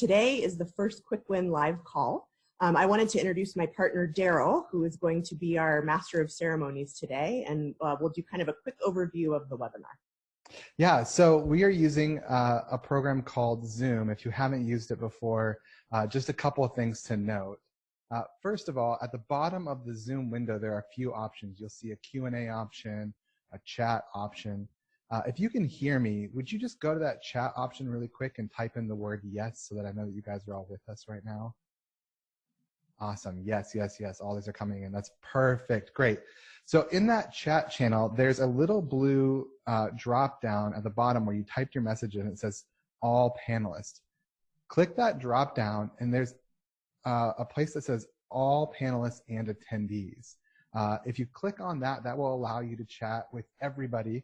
Today is the first Quick Win live call. I wanted to introduce my partner, Daryl, who is going to be our Master of Ceremonies today, and we'll do kind of a quick overview of the webinar. Yeah, so we are using a program called Zoom. If you haven't used it before, just a couple of things to note. First of all, at the bottom of the Zoom window, there are a few options. You'll see a Q&A option, a chat option. If you can hear me, would you just go to that chat option really quick and type in the word yes so that I know that you guys are all with us right now? Awesome. Yes, yes, yes. All these are coming in. That's perfect. Great. So in that chat channel, there's a little blue drop down at the bottom where you typed your message in. It says all panelists. Click that drop down and there's a place that says all panelists and attendees. If you click on that, that will allow you to chat with everybody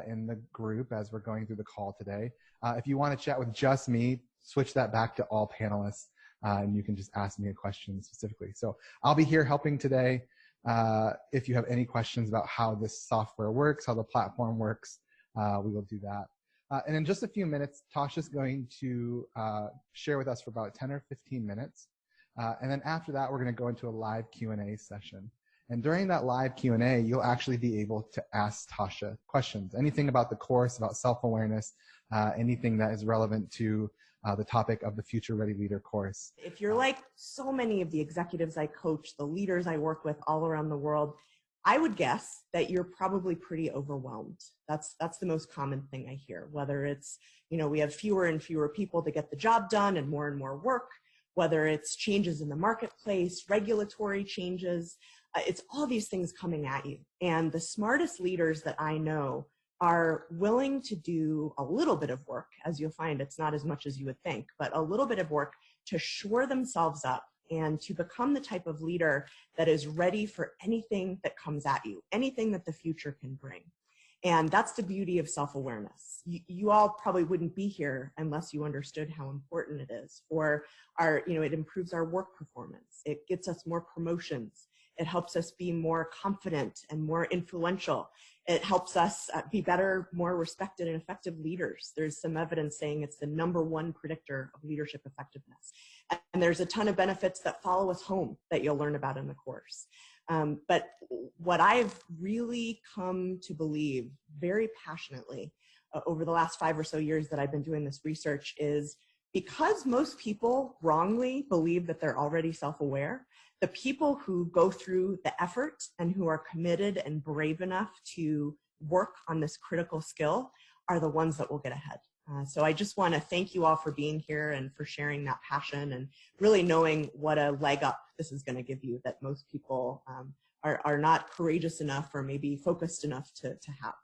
in the group as we're going through the call today. If you want to chat with just me, switch that back to all panelists. And you can just ask me a question specifically. So I'll be here helping today. If you have any questions about how this software works, how the platform works, we will do that. And in just a few minutes, Tasha's going to share with us for about 10 or 15 minutes. And then after that, we're going to go into a live Q&A session. And during that live Q&A, you'll actually be able to ask Tasha questions, anything about the course, about self-awareness, anything that is relevant to the topic of the Future Ready Leader course. If you're like so many of the executives I coach, the leaders I work with all around the world, I would guess that you're probably pretty overwhelmed. That's the most common thing I hear, whether it's, we have fewer and fewer people to get the job done and more work, whether it's changes in the marketplace, regulatory changes, it's all these things coming at you. And the smartest leaders that I know are willing to do a little bit of work, as you'll find it's not as much as you would think, but a little bit of work to shore themselves up and to become the type of leader that is ready for anything that comes at you, anything that the future can bring. And that's the beauty of self-awareness. You all probably wouldn't be here unless you understood how important it is for our, it improves our work performance. It gets us more promotions. It helps us be more confident and more influential. It helps us be better, more respected and effective leaders. There's some evidence saying it's the #1 predictor of leadership effectiveness. And there's a ton of benefits that follow us home that you'll learn about in the course. But what I've really come to believe very passionately over the last 5 or so years that I've been doing this research is because most people wrongly believe that they're already self-aware, the people who go through the effort and who are committed and brave enough to work on this critical skill are the ones that will get ahead. So I just want to thank you all for being here and for sharing that passion and really knowing what a leg up this is going to give you that most people are not courageous enough or maybe focused enough to have.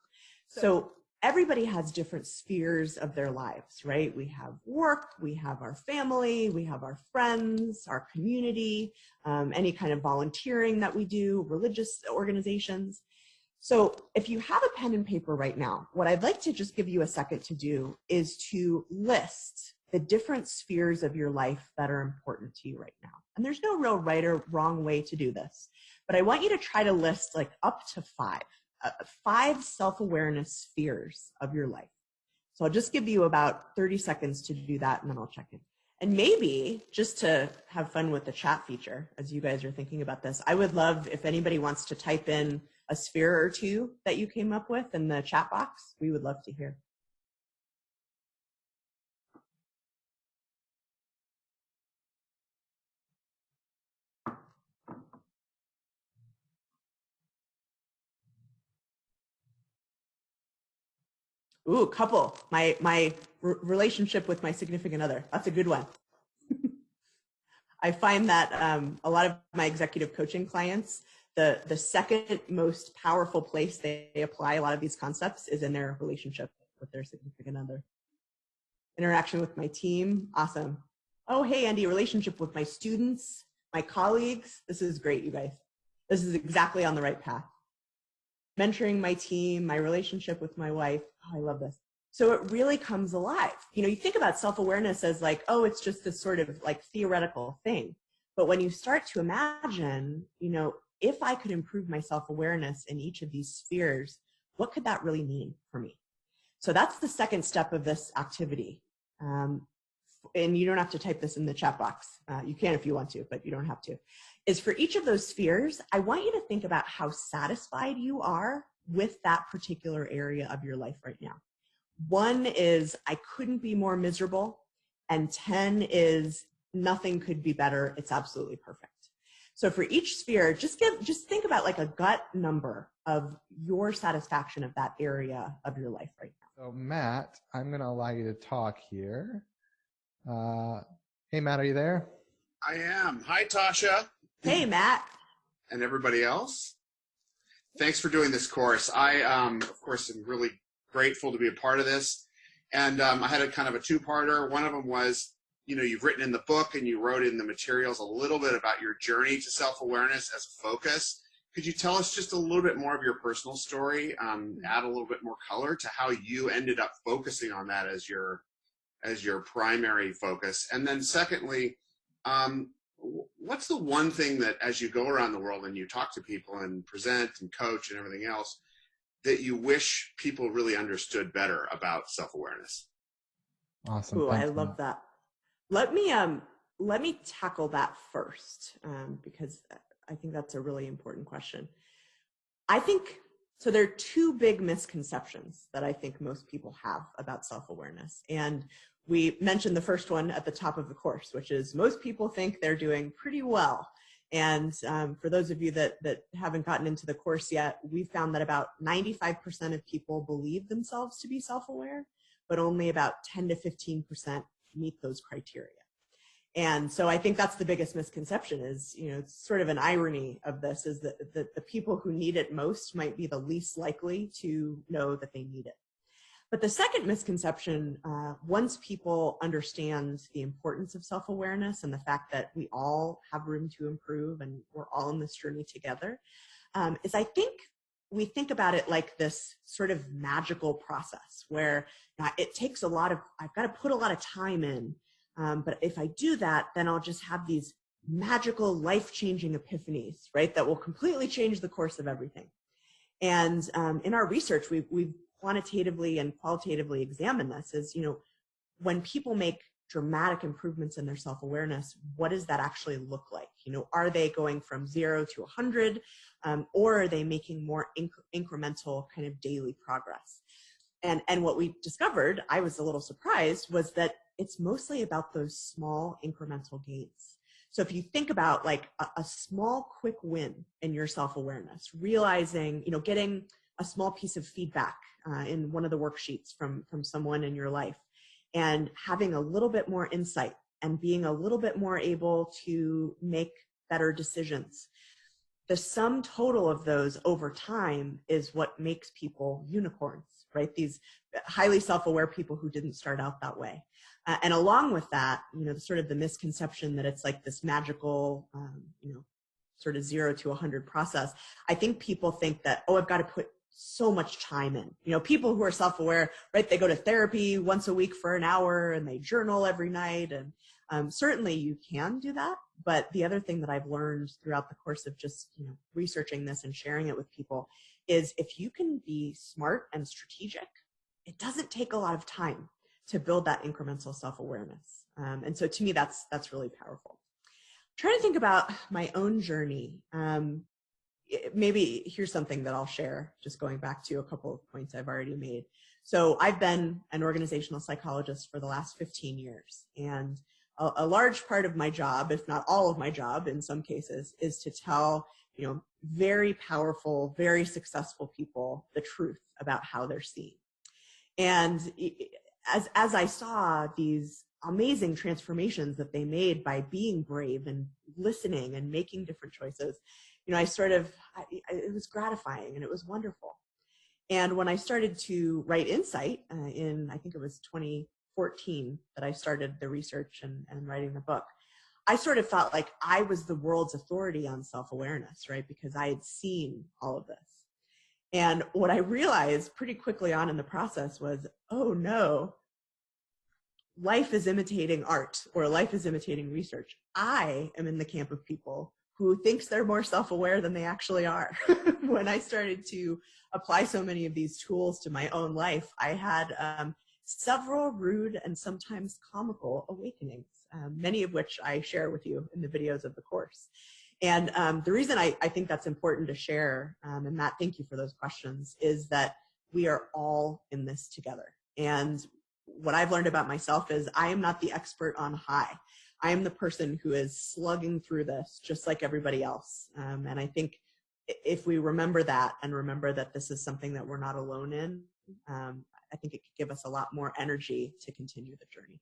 So everybody has different spheres of their lives, right? We have work, we have our family, we have our friends, our community, any kind of volunteering that we do, religious organizations. So if you have a pen and paper right now, what I'd like to just give you a second to do is to list the different spheres of your life that are important to you right now. And there's no real right or wrong way to do this, but I want you to try to list like up to 5 self-awareness spheres of your life. So I'll just give you about 30 seconds to do that and then I'll check in. And maybe just to have fun with the chat feature, as you guys are thinking about this, I would love if anybody wants to type in a sphere or two that you came up with in the chat box. We would love to hear. Ooh, couple. My relationship with my significant other. That's a good one. I find that a lot of my executive coaching clients, the second most powerful place they apply a lot of these concepts is in their relationship with their significant other. Interaction with my team, awesome. Oh, hey, Andy, relationship with my students, my colleagues. This is great, you guys. This is exactly on the right path. Mentoring my team, my relationship with my wife. Oh, I love this. So it really comes alive. You think about self-awareness as like, oh, it's just this sort of like theoretical thing. But when you start to imagine, if I could improve my self-awareness in each of these spheres, what could that really mean for me? So that's the second step of this activity. and you don't have to type this in the chat box. You can if you want to, but you don't have to, is for each of those spheres, I want you to think about how satisfied you are with that particular area of your life right now. 1 is, I couldn't be more miserable. And 10 is, nothing could be better. It's absolutely perfect. So for each sphere, just think about like a gut number of your satisfaction of that area of your life right now. So Matt, I'm going to allow you to talk here. Hey, Matt, are you there? I am. Hi, Tasha. Hey, Matt. And everybody else. Thanks for doing this course. I, of course, am really grateful to be a part of this. And I had a kind of a two-parter. One of them was, you know, you've written in the book and you wrote in the materials a little bit about your journey to self-awareness as a focus. Could you tell us just a little bit more of your personal story, add a little bit more color to how you ended up focusing on that as your primary focus? And then secondly, what's the one thing that as you go around the world and you talk to people and present and coach and everything else that you wish people really understood better about self-awareness? Awesome. Ooh, Thanks, I love Matt. that. Let me tackle that first, because I think that's a really important question. I think, so there are 2 big misconceptions that I think most people have about self-awareness. And we mentioned the first one at the top of the course, which is most people think they're doing pretty well. And for those of you that haven't gotten into the course yet, we found that about 95% of people believe themselves to be self-aware, but only about 10 to 15% meet those criteria. And so I think that's the biggest misconception is, you know, it's sort of an irony of this is that the people who need it most might be the least likely to know that they need it. But the second misconception, once people understand the importance of self-awareness and the fact that we all have room to improve and we're all in this journey together, is I think we think about it like this sort of magical process where it takes I've got to put a lot of time in. But if I do that, then I'll just have these magical life-changing epiphanies, right? That will completely change the course of everything. And in our research, we've quantitatively and qualitatively examined this as, you know, when people make dramatic improvements in their self-awareness, what does that actually look like? You know, are they going from 0 to 100, or are they making more incremental kind of daily progress? And what we discovered, I was a little surprised, was that it's mostly about those small incremental gains. So if you think about like a small quick win in your self-awareness, realizing, you know, getting a small piece of feedback in one of the worksheets from someone in your life and having a little bit more insight and being a little bit more able to make better decisions. The sum total of those over time is what makes people unicorns, right? These highly self-aware people who didn't start out that way. And along with that, you know, sort of the misconception that it's like this magical, you know, sort of 0 to 100 process. I think people think that, oh, I've got to put so much time in. You know, people who are self-aware, right? They go to therapy once a week for an hour and they journal every night. And certainly you can do that. But the other thing that I've learned throughout the course of just, you know, researching this and sharing it with people is if you can be smart and strategic, it doesn't take a lot of time to build that incremental self-awareness. And so to me, that's really powerful. Trying to think about my own journey. Maybe here's something that I'll share, just going back to a couple of points I've already made. So I've been an organizational psychologist for the last 15 years. And a large part of my job, if not all of my job in some cases, is to tell, you know, very powerful, very successful people the truth about how they're seen. And as I saw these amazing transformations that they made by being brave and listening and making different choices, you know, it was gratifying and it was wonderful. And when I started to write Insight I think it was 2014 that I started the research and writing the book, I sort of felt like I was the world's authority on self-awareness, right? Because I had seen all of this. And what I realized pretty quickly on in the process was, oh no, life is imitating art or life is imitating research. I am in the camp of people who thinks they're more self-aware than they actually are. When I started to apply so many of these tools to my own life, I had several rude and sometimes comical awakenings, many of which I share with you in the videos of the course. And the reason I think that's important to share, and Matt, thank you for those questions, is that we are all in this together. And what I've learned about myself is I am not the expert on high. I am the person who is slugging through this just like everybody else. And I think if we remember that and remember that this is something that we're not alone in, I think it could give us a lot more energy to continue the journey.